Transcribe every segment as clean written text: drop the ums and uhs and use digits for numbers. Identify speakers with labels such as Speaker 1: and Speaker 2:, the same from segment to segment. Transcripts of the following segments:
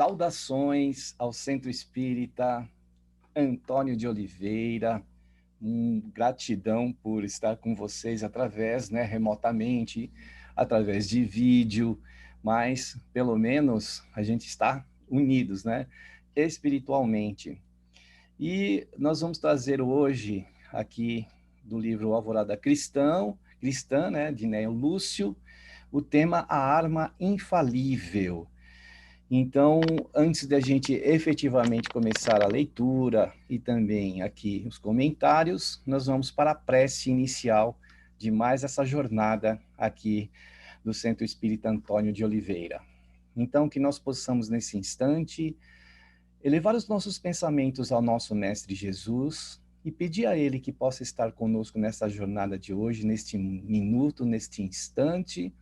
Speaker 1: Saudações ao Centro Espírita Antônio de Oliveira. Gratidão por estar com vocês através, remotamente, através de vídeo, mas pelo menos a gente está unidos, espiritualmente. E nós vamos trazer hoje aqui do livro Alvorada Cristã, de Neo Lúcio, o tema A Arma Infalível. Então, antes da gente efetivamente começar a leitura e também aqui os comentários, nós vamos para a prece inicial de mais essa jornada aqui do Centro Espírita Antônio de Oliveira. Então, que nós possamos, nesse instante, elevar os nossos pensamentos ao nosso Mestre Jesus e pedir a Ele que possa estar conosco nessa jornada de hoje, neste minuto, neste instante,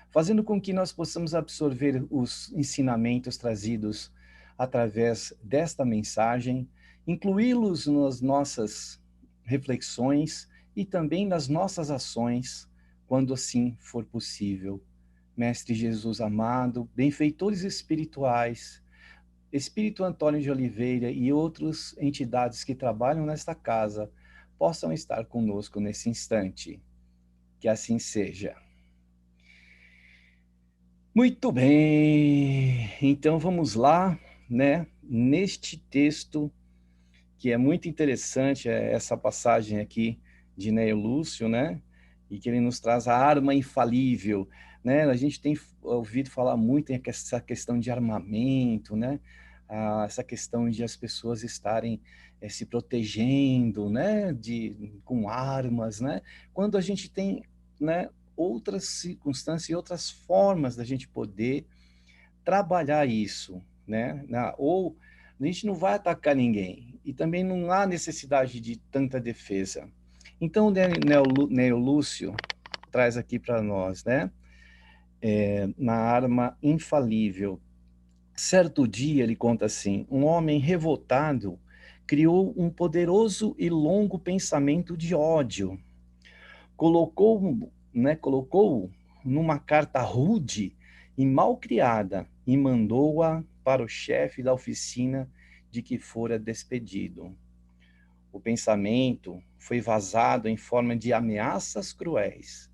Speaker 1: fazendo com que nós possamos absorver os ensinamentos trazidos através desta mensagem, incluí-los nas nossas reflexões e também nas nossas ações, quando assim for possível. Mestre Jesus amado, benfeitores espirituais, Espírito Antônio de Oliveira e outras entidades que trabalham nesta casa, possam estar conosco nesse instante. Que assim seja. Muito bem, então vamos lá, neste texto, que é muito interessante, essa passagem aqui de Neo Lúcio, e que ele nos traz a arma infalível, a gente tem ouvido falar muito em essa questão de armamento, essa questão de as pessoas estarem se protegendo, com armas, quando a gente tem, outras circunstâncias e outras formas da gente poder trabalhar isso, ou a gente não vai atacar ninguém, e também não há necessidade de tanta defesa. Então, Neo Lúcio traz aqui para nós, na arma infalível. Certo dia, ele conta assim, um homem revoltado criou um poderoso e longo pensamento de ódio. Colocou numa carta rude e mal criada e mandou-a para o chefe da oficina de que fora despedido. O pensamento foi vazado em forma de ameaças cruéis.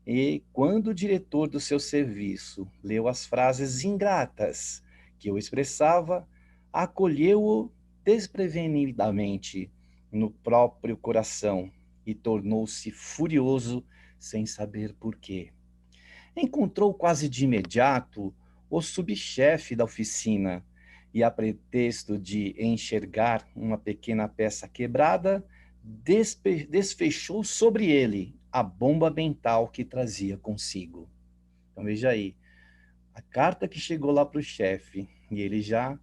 Speaker 1: E quando o diretor do seu serviço leu as frases ingratas que eu expressava, acolheu-o desprevenidamente no próprio coração e tornou-se furioso sem saber por quê. Encontrou quase de imediato o subchefe da oficina e, a pretexto de enxergar uma pequena peça quebrada, desfechou sobre ele a bomba mental que trazia consigo. Então veja aí, a carta que chegou lá para o chefe, e ele já,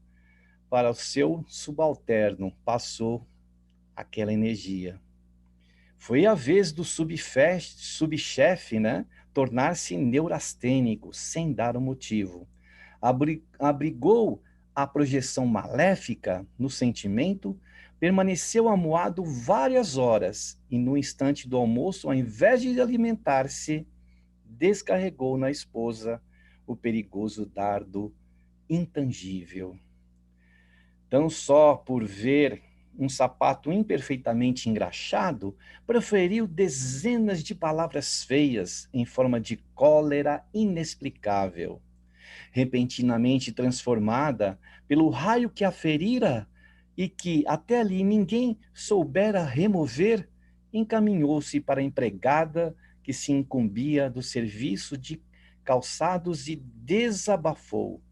Speaker 1: para o seu subalterno, passou aquela energia. Foi a vez do subchefe, tornar-se neurastênico, sem dar um motivo. Abrigou a projeção maléfica no sentimento, permaneceu amuado várias horas, e no instante do almoço, ao invés de alimentar-se, descarregou na esposa o perigoso dardo intangível. Tão só por ver um sapato imperfeitamente engraxado, proferiu dezenas de palavras feias em forma de cólera inexplicável. Repentinamente transformada pelo raio que a ferira e que até ali ninguém soubera remover, encaminhou-se para a empregada que se incumbia do serviço de calçados e desabafou.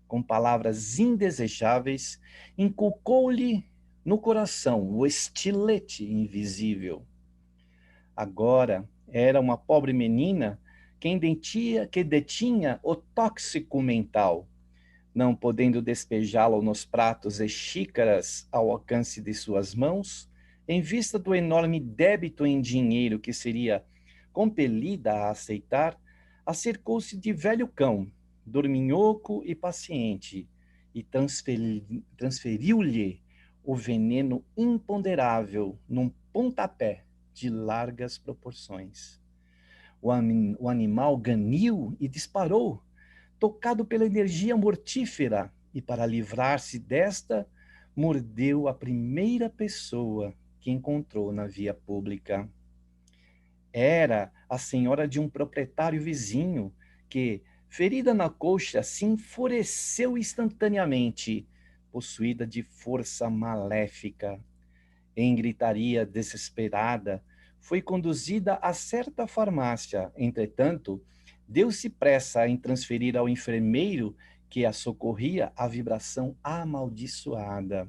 Speaker 1: Com palavras indesejáveis, inculcou-lhe no coração o estilete invisível. Agora era uma pobre menina que detinha o tóxico mental, não podendo despejá-lo nos pratos e xícaras ao alcance de suas mãos, em vista do enorme débito em dinheiro que seria compelida a aceitar, acercou-se de velho cão, dorminhoco e paciente, e transferiu-lhe o veneno imponderável num pontapé de largas proporções. O animal ganiu e disparou, tocado pela energia mortífera, e para livrar-se desta, mordeu a primeira pessoa que encontrou na via pública. Era a senhora de um proprietário vizinho que, ferida na coxa, se enfureceu instantaneamente, possuída de força maléfica. Em gritaria desesperada, foi conduzida a certa farmácia. Entretanto, deu-se pressa em transferir ao enfermeiro que a socorria a vibração amaldiçoada.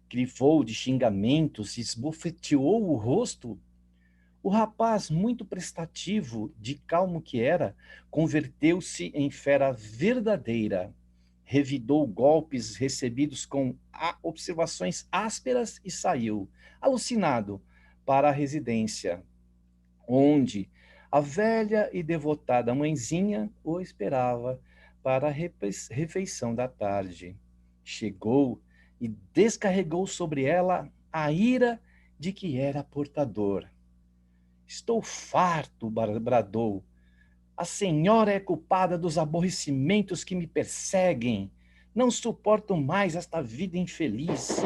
Speaker 1: Grifou de xingamentos e esbofeteou o rosto. O rapaz, muito prestativo, de calmo que era, converteu-se em fera verdadeira. Revidou golpes recebidos com observações ásperas e saiu, alucinado, para a residência, onde a velha e devotada mãezinha o esperava para a refeição da tarde. Chegou e descarregou sobre ela a ira de que era portador. Estou farto, bradou. A senhora é culpada dos aborrecimentos que me perseguem. Não suporto mais esta vida infeliz.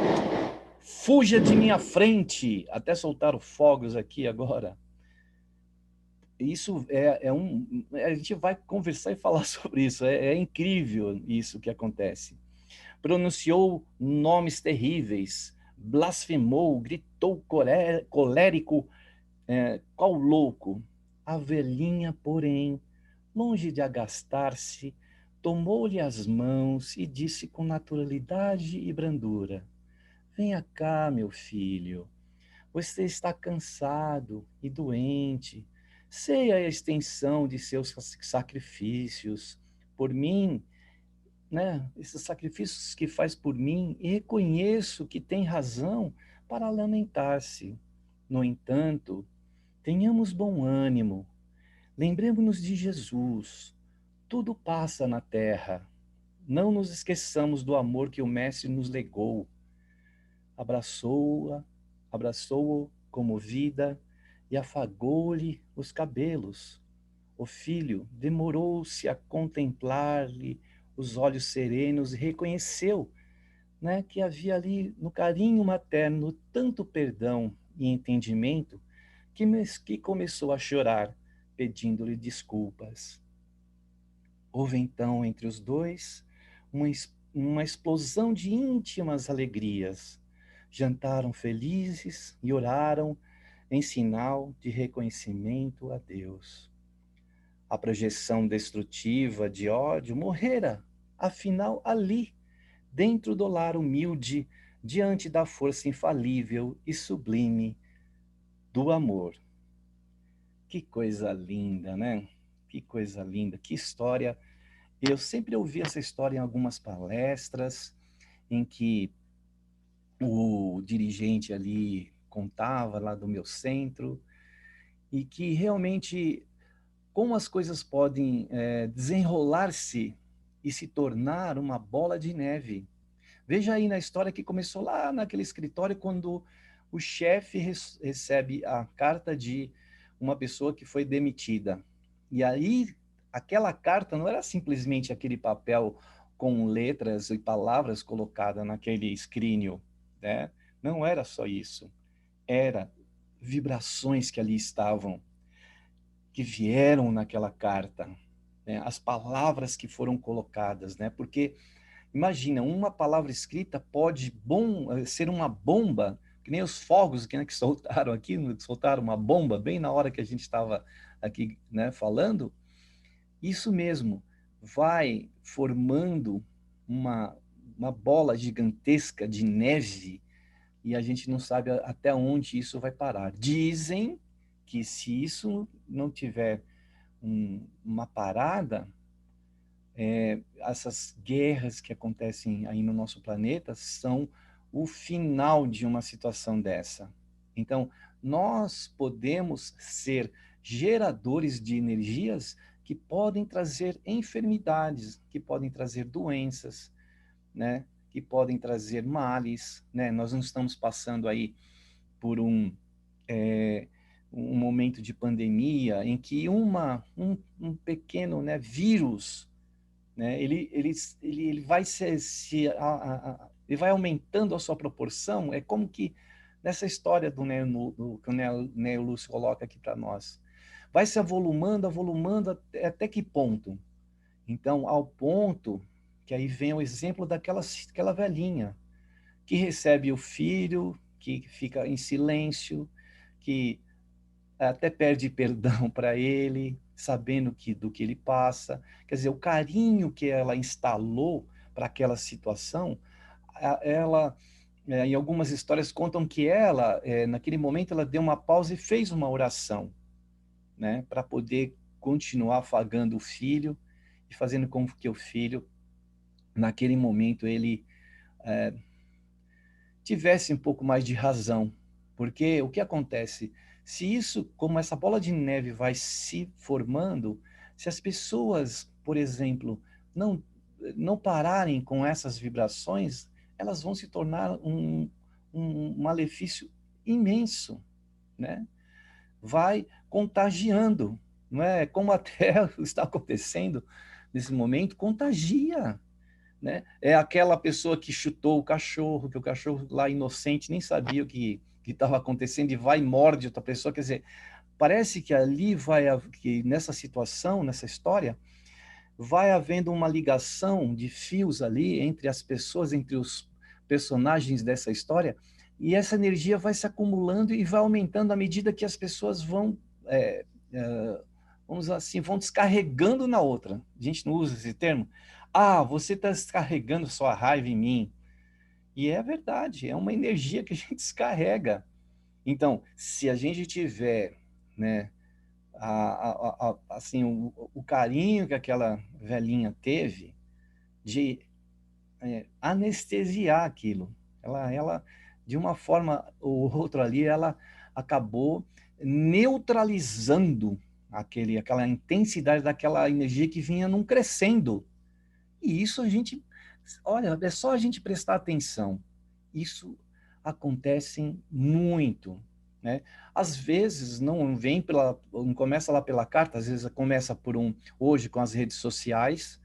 Speaker 1: Fuja de minha frente. Até soltaram fogos aqui agora. Isso a gente vai conversar e falar sobre isso. É incrível isso que acontece. Pronunciou nomes terríveis, blasfemou, gritou colérico, qual louco. A velhinha, porém, longe de agastar-se, tomou-lhe as mãos e disse com naturalidade e brandura: Venha cá, meu filho. Você está cansado e doente. Sei a extensão de seus sacrifícios por mim, né? Esses sacrifícios que faz por mim, e reconheço que tem razão para lamentar-se. No entanto, tenhamos bom ânimo. Lembremos-nos de Jesus. Tudo passa na terra. Não nos esqueçamos do amor que o Mestre nos legou. Abraçou-a, abraçou-o comovida e afagou-lhe os cabelos. O filho demorou-se a contemplar-lhe os olhos serenos e reconheceu, né, que havia ali no carinho materno tanto perdão e entendimento que começou a chorar, pedindo-lhe desculpas. Houve então entre os dois uma explosão de íntimas alegrias. Jantaram felizes e oraram em sinal de reconhecimento a Deus. A projeção destrutiva de ódio morrera, afinal, ali, dentro do lar humilde, diante da força infalível e sublime do amor. Que coisa linda, né? Que coisa linda, que história. Eu sempre ouvi essa história em algumas palestras, em que o dirigente ali contava lá do meu centro, e que realmente como as coisas podem desenrolar-se e se tornar uma bola de neve. Veja aí na história que começou lá naquele escritório, quando o chefe recebe a carta de uma pessoa que foi demitida. E aí, aquela carta não era simplesmente aquele papel com letras e palavras colocadas naquele escrínio, né? Não era só isso. Era vibrações que ali estavam, que vieram naquela carta, né? As palavras que foram colocadas, né? Porque imagina, uma palavra escrita pode ser uma bomba, que nem os fogos que soltaram aqui, soltaram uma bomba bem na hora que a gente estava aqui, né, falando. Isso mesmo, vai formando uma, uma bola gigantesca de neve e a gente não sabe até onde isso vai parar. Dizem que se isso não tiver uma parada, essas guerras que acontecem aí no nosso planeta são o final de uma situação dessa. Então, nós podemos ser geradores de energias que podem trazer enfermidades, que podem trazer doenças, né? Que podem trazer males, né? Nós não estamos passando aí por um momento de pandemia em que um pequeno, né, vírus, né? Ele vai ele vai aumentando a sua proporção. É como que nessa história que o Neo Lúcio coloca aqui para nós, vai se avolumando, avolumando até que ponto? Então, ao ponto que aí vem o exemplo aquela velhinha que recebe o filho, que fica em silêncio, que até pede perdão para ele, sabendo do que ele passa. Quer dizer, o carinho que ela instalou para aquela situação, ela, em algumas histórias contam que ela, naquele momento, ela deu uma pausa e fez uma oração, né, para poder continuar afagando o filho e fazendo com que o filho, naquele momento, ele tivesse um pouco mais de razão. Porque o que acontece? Se isso, como essa bola de neve vai se formando, se as pessoas, por exemplo, não, não pararem com essas vibrações, elas vão se tornar um malefício imenso, né? Vai contagiando, não é? Como até está acontecendo nesse momento, contagia, né? É aquela pessoa que chutou o cachorro, que o cachorro lá inocente nem sabia o que estava acontecendo e vai e morde outra pessoa. Quer dizer, parece que ali que nessa situação, nessa história, vai havendo uma ligação de fios ali entre as pessoas, entre os personagens dessa história, e essa energia vai se acumulando e vai aumentando à medida que as pessoas vão, vamos assim, vão descarregando na outra. A gente não usa esse termo. Ah, você está descarregando sua raiva em mim. E é verdade, é uma energia que a gente descarrega. Então, se a gente tiver, né, assim, o carinho que aquela velhinha teve de anestesiar aquilo, ela, de uma forma ou outra ali, ela acabou neutralizando aquela intensidade daquela energia que vinha num crescendo. E isso a gente, olha, é só a gente prestar atenção. Isso acontece muito, né? Às vezes não vem não começa lá pela carta, às vezes começa hoje com as redes sociais,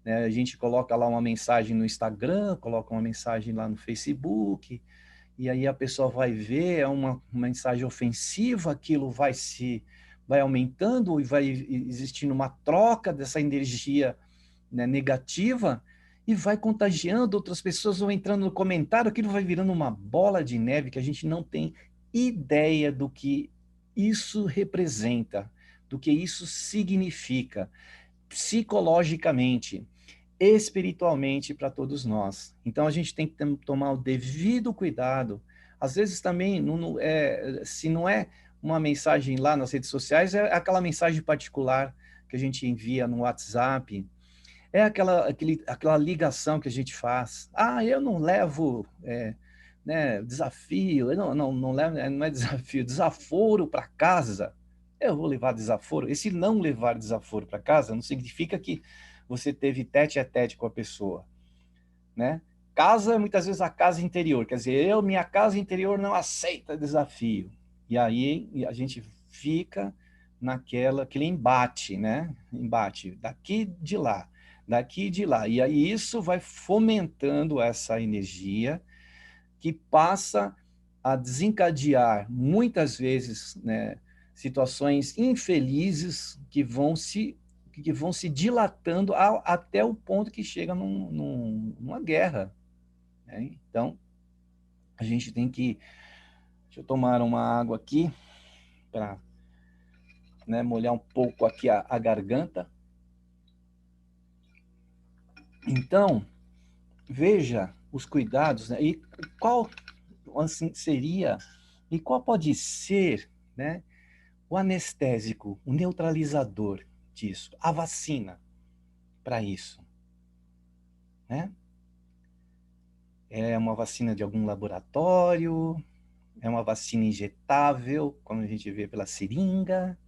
Speaker 1: né? A gente coloca lá uma mensagem no Instagram, coloca uma mensagem lá no Facebook, e aí a pessoa vai ver, é uma mensagem ofensiva, aquilo vai aumentando e vai existindo uma troca dessa energia, né, negativa, e vai contagiando, outras pessoas vão entrando no comentário, aquilo vai virando uma bola de neve que a gente não tem ideia do que isso representa, do que isso significa psicologicamente, espiritualmente para todos nós. Então a gente tem que tomar o devido cuidado. Às vezes também, se não é uma mensagem lá nas redes sociais, é aquela mensagem particular que a gente envia no WhatsApp, é aquela ligação que a gente faz. Ah, eu não levo né, desafio, eu não levo, não é desafio, desaforo para casa. Eu vou levar desaforo. Esse não levar desaforo para casa não significa que você teve tete a tete com a pessoa, né? Casa é muitas vezes a casa interior, quer dizer, minha casa interior não aceita desafio. E aí a gente fica aquele embate, né? Embate daqui de lá, daqui de lá. E aí isso vai fomentando essa energia que passa a desencadear muitas vezes, né, situações infelizes que vão se dilatando até o ponto que chega numa guerra, né? Então, a gente tem que... Deixa eu tomar uma água aqui para, né, molhar um pouco aqui a garganta. Então, veja os cuidados, né? E qual assim, seria, e qual pode ser, né, o anestésico, o neutralizador disso, a vacina para isso, né? É uma vacina de algum laboratório? É uma vacina injetável, como a gente vê pela seringa?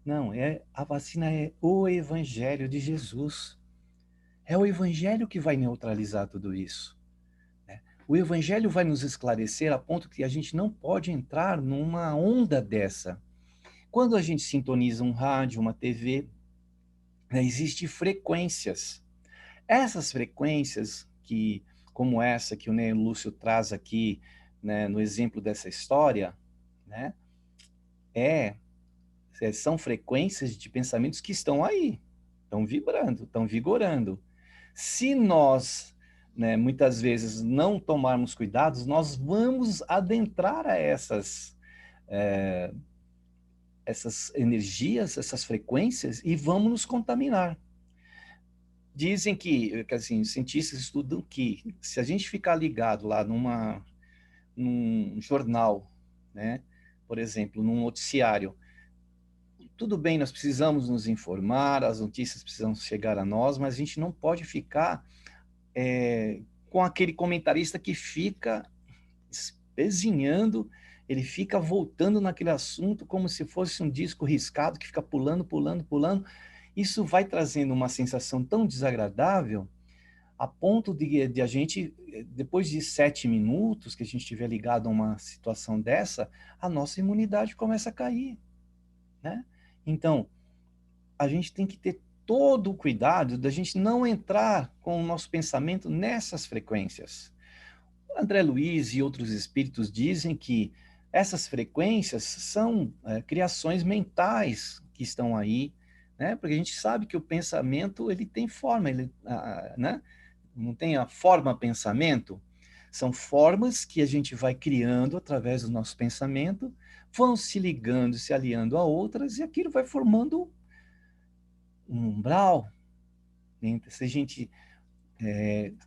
Speaker 1: Não, a vacina é o Evangelho de Jesus. É o Evangelho que vai neutralizar tudo isso, né? O Evangelho vai nos esclarecer a ponto que a gente não pode entrar numa onda dessa. Quando a gente sintoniza um rádio, uma TV, né, existem frequências. Essas frequências como essa que o Ney Lúcio traz aqui, né, no exemplo dessa história, né, são frequências de pensamentos que estão aí, estão vibrando, estão vigorando. Se nós, né, muitas vezes não tomarmos cuidados, nós vamos adentrar a essas energias, essas frequências, e vamos nos contaminar. Dizem que assim, cientistas estudam que se a gente ficar ligado lá num jornal, né, por exemplo, num noticiário, tudo bem, nós precisamos nos informar, as notícias precisam chegar a nós, mas a gente não pode ficar com aquele comentarista que fica espezinhando, ele fica voltando naquele assunto como se fosse um disco riscado que fica pulando, pulando, pulando. Isso vai trazendo uma sensação tão desagradável a ponto de a gente, depois de 7 minutos que a gente estiver ligado a uma situação dessa, a nossa imunidade começa a cair, né? Então, a gente tem que ter todo o cuidado da gente não entrar com o nosso pensamento nessas frequências. O André Luiz e outros espíritos dizem que essas frequências são criações mentais que estão aí, né? Porque a gente sabe que o pensamento ele tem forma, né? Não tem a forma pensamento, são formas que a gente vai criando através do nosso pensamento, vão se ligando, se aliando a outras, e aquilo vai formando um umbral. Se a gente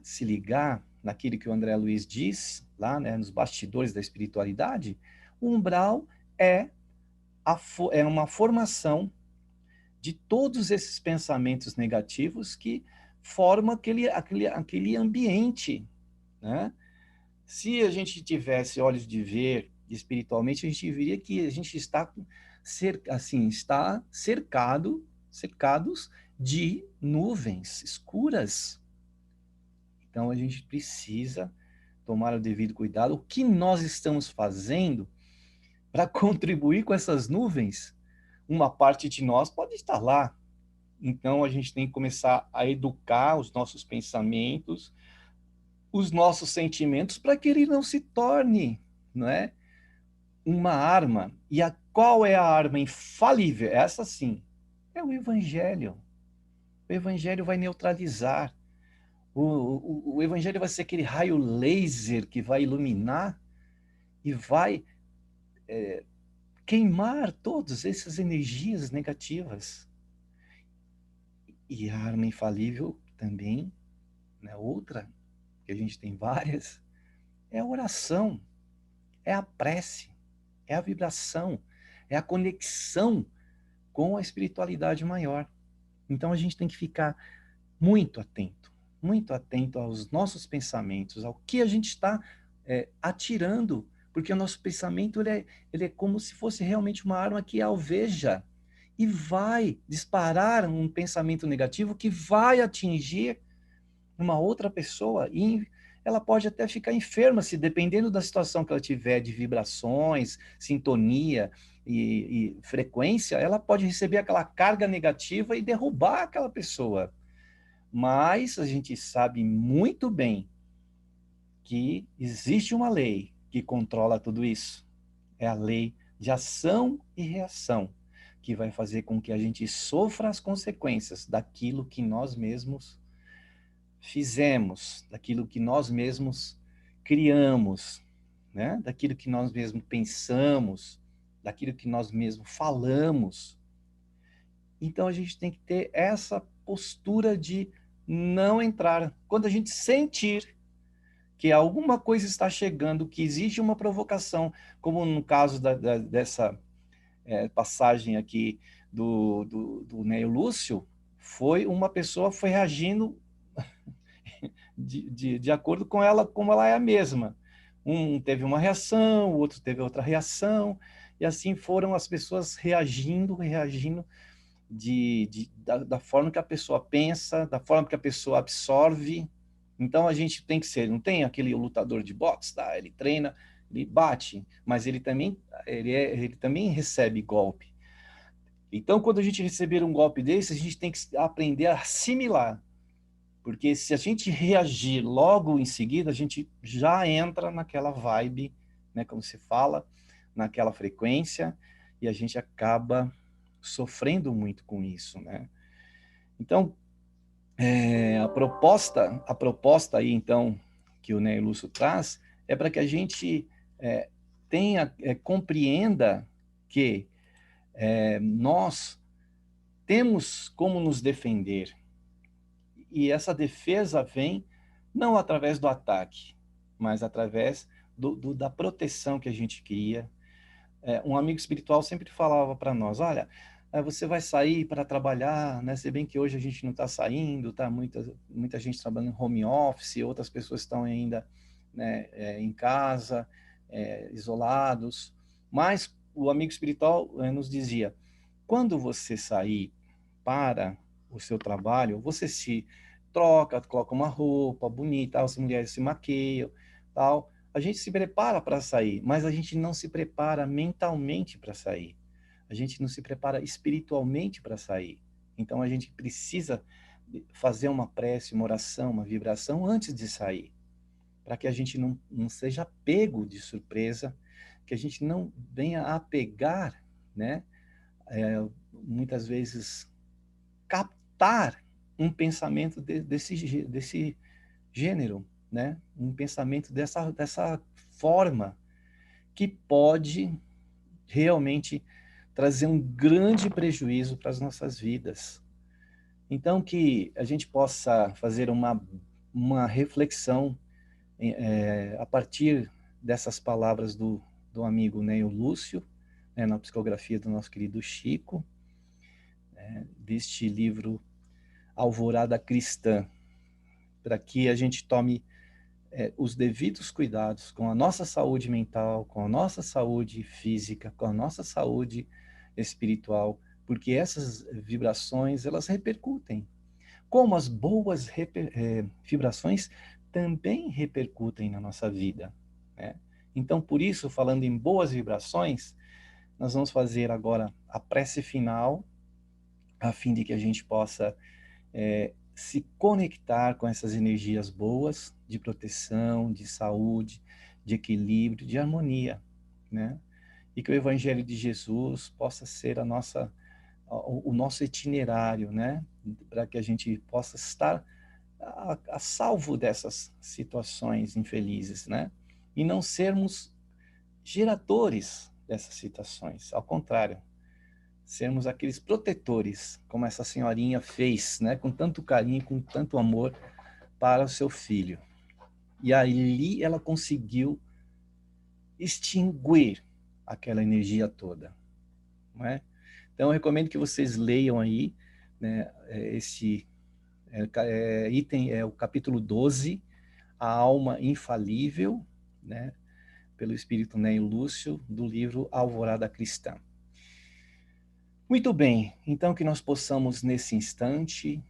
Speaker 1: se ligar naquilo que o André Luiz diz, lá, né, nos bastidores da espiritualidade, o umbral é, é uma formação de todos esses pensamentos negativos que formam aquele ambiente, né? Se a gente tivesse olhos de ver espiritualmente, a gente veria que a gente está está cercados de nuvens escuras. Então a gente precisa tomar o devido cuidado. O que nós estamos fazendo para contribuir com essas nuvens? Uma parte de nós pode estar lá. Então a gente tem que começar a educar os nossos pensamentos, os nossos sentimentos, para que ele não se torne, não é, uma arma. E qual é a arma infalível? Essa sim, é o Evangelho. O Evangelho vai neutralizar. O Evangelho vai ser aquele raio laser que vai iluminar e vai queimar todas essas energias negativas. E a arma infalível também, né, outra, que a gente tem várias, é a oração, é a prece, é a vibração, é a conexão com a espiritualidade maior. Então a gente tem que ficar muito atento aos nossos pensamentos, ao que a gente está atirando, porque o nosso pensamento ele é como se fosse realmente uma arma que alveja e vai disparar um pensamento negativo que vai atingir uma outra pessoa e ela pode até ficar enferma, se dependendo da situação que ela tiver, de vibrações, sintonia e frequência, ela pode receber aquela carga negativa e derrubar aquela pessoa. Mas a gente sabe muito bem que existe uma lei que controla tudo isso. É a lei de ação e reação, que vai fazer com que a gente sofra as consequências daquilo que nós mesmos fizemos, daquilo que nós mesmos criamos, né? Daquilo que nós mesmos pensamos, daquilo que nós mesmos falamos. Então a gente tem que ter essa postura de não entrar. Quando a gente sentir que alguma coisa está chegando, que existe uma provocação, como no caso dessa passagem aqui do Neio Lúcio, foi uma pessoa foi reagindo de acordo com ela, como ela é a mesma. Um teve uma reação, o outro teve outra reação, e assim foram as pessoas reagindo da forma que a pessoa pensa, da forma que a pessoa absorve. Então a gente tem que ser, não tem aquele lutador de boxe, tá? Ele treina, ele bate, mas ele também recebe golpe. Então quando a gente receber um golpe desse, a gente tem que aprender a assimilar, Porque se a gente reagir logo em seguida, a gente já entra naquela vibe, né, como se fala, naquela frequência, e a gente acaba sofrendo muito com isso, né? Então, a proposta aí, então, que o Ney Lúcio traz, é para que a gente compreenda que nós temos como nos defender. E essa defesa vem não através do ataque, mas através da proteção que a gente cria. Um amigo espiritual sempre falava para nós, olha, você vai sair para trabalhar, né? Se bem que hoje a gente não está saindo, tá muita gente trabalhando em home office, outras pessoas estão ainda, né, em casa, isolados, mas o amigo espiritual nos dizia, quando você sair para o seu trabalho, você se troca, coloca uma roupa bonita, as mulheres se maquiam, tal. A gente se prepara para sair, mas a gente não se prepara mentalmente para sair. A gente não se prepara espiritualmente para sair. Então a gente precisa fazer uma prece, uma oração, uma vibração antes de sair, para que a gente não seja pego de surpresa, que a gente não venha a pegar, né? Muitas vezes captar um pensamento desse gênero, né? Um pensamento dessa forma que pode realmente trazer um grande prejuízo para as nossas vidas. Então, que a gente possa fazer uma reflexão a partir dessas palavras do amigo Neio Lúcio, né, na psicografia do nosso querido Chico, deste livro Alvorada Cristã, para que a gente tome os devidos cuidados com a nossa saúde mental, com a nossa saúde física, com a nossa saúde espiritual, porque essas vibrações, elas repercutem. Como as boas vibrações também repercutem na nossa vida, né? Então, por isso, falando em boas vibrações, nós vamos fazer agora a prece final, a fim de que a gente possa se conectar com essas energias boas de proteção, de saúde, de equilíbrio, de harmonia, né? E que o Evangelho de Jesus possa ser o nosso itinerário, né? Para que a gente possa estar a salvo dessas situações infelizes, né? E não sermos geradores dessas situações, ao contrário, sermos aqueles protetores, como essa senhorinha fez, né, com tanto carinho, com tanto amor para o seu filho. E ali ela conseguiu extinguir aquela energia toda, não é? Então eu recomendo que vocês leiam aí, né, esse item, o capítulo 12, A Alma Infalível, né, pelo espírito Neio Lúcio, do livro Alvorada Cristã. Muito bem, então que nós possamos nesse instante,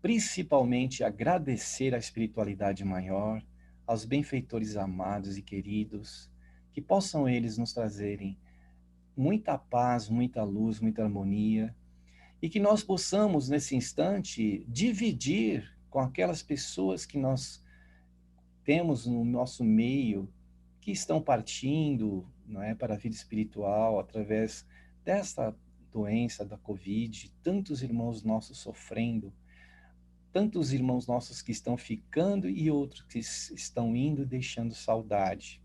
Speaker 1: principalmente agradecer à espiritualidade maior, aos benfeitores amados e queridos, que possam eles nos trazerem muita paz, muita luz, muita harmonia, e que nós possamos nesse instante dividir com aquelas pessoas que nós temos no nosso meio, que estão partindo, não é, para a vida espiritual através desta doença da Covid, tantos irmãos nossos sofrendo, tantos irmãos nossos que estão ficando e outros que estão indo deixando saudade.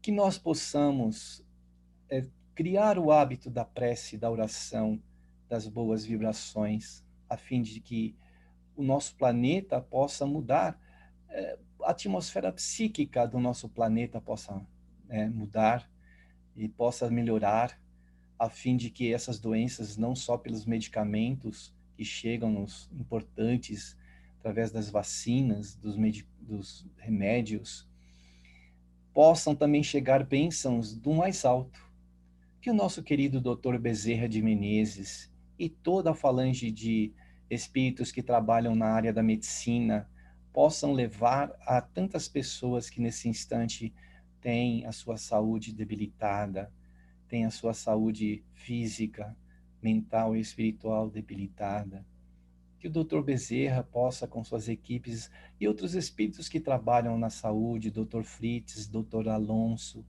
Speaker 1: Que nós possamos criar o hábito da prece, da oração, das boas vibrações, a fim de que o nosso planeta possa mudar, a atmosfera psíquica do nosso planeta possa mudar e possa melhorar, a fim de que essas doenças, não só pelos medicamentos que chegam nos importantes, através das vacinas, dos remédios, possam também chegar bênçãos do mais alto. Que o nosso querido Dr. Bezerra de Menezes e toda a falange de espíritos que trabalham na área da medicina possam levar a tantas pessoas que nesse instante têm a sua saúde debilitada, têm a sua saúde física, mental e espiritual debilitada, que o Dr. Bezerra possa, com suas equipes e outros espíritos que trabalham na saúde, Dr. Fritz, Dr. Alonso,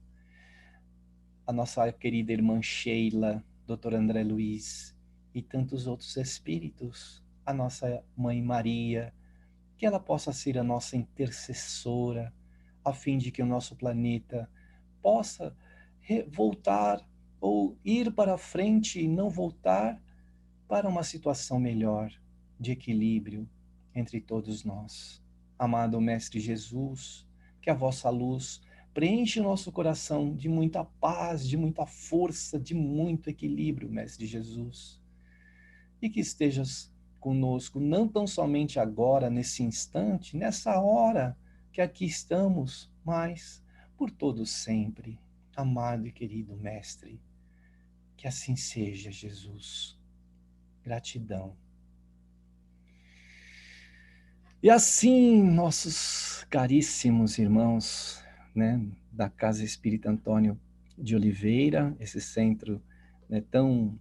Speaker 1: a nossa querida irmã Sheila, Dr. André Luiz e tantos outros espíritos, a nossa mãe Maria, que ela possa ser a nossa intercessora, a fim de que o nosso planeta possa voltar ou ir para frente e não voltar para uma situação melhor, de equilíbrio entre todos nós. Amado Mestre Jesus, que a vossa luz preenche o nosso coração de muita paz, de muita força, de muito equilíbrio, Mestre Jesus. E que estejas conosco, não tão somente agora, nesse instante, nessa hora que aqui estamos, mas por todo sempre. Amado e querido Mestre, que assim seja, Jesus. Gratidão. E assim, nossos caríssimos irmãos, né, da Casa Espírita Antônio de Oliveira, esse centro, né, tão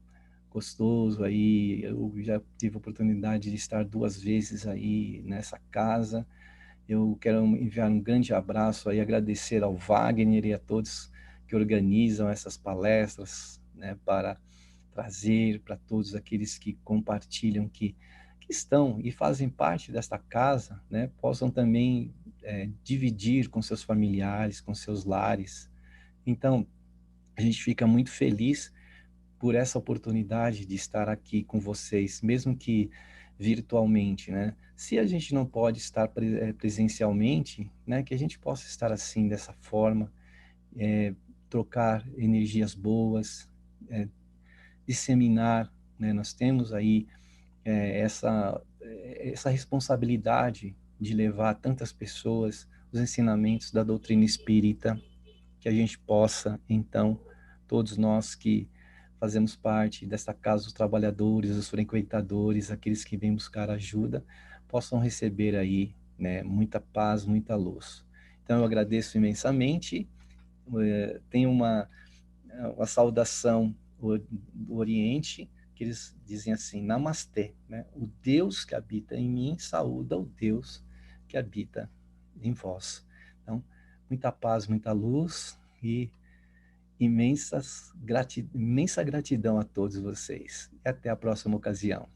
Speaker 1: gostoso aí, eu já tive a oportunidade de estar 2 vezes aí nessa casa. Eu quero enviar um grande abraço aí, agradecer ao Wagner e a todos que organizam essas palestras, né, para trazer para todos aqueles que compartilham, que estão e fazem parte desta casa, né, possam também dividir com seus familiares, com seus lares. Então, a gente fica muito feliz por essa oportunidade de estar aqui com vocês, mesmo que virtualmente, né? Se a gente não pode estar presencialmente, né, que a gente possa estar assim, dessa forma, trocar energias boas, disseminar, né? Nós temos aí essa responsabilidade de levar a tantas pessoas os ensinamentos da doutrina espírita, que a gente possa, então, todos nós que fazemos parte desta casa dos trabalhadores, dos frequentadores, aqueles que vêm buscar ajuda, possam receber aí, né, muita paz, muita luz. Então eu agradeço imensamente, tenho uma saudação do Oriente, que eles dizem assim, Namastê, né? O Deus que habita em mim saúda o Deus que habita em vós. Então, muita paz, muita luz e imensa gratidão a todos vocês. E até a próxima ocasião.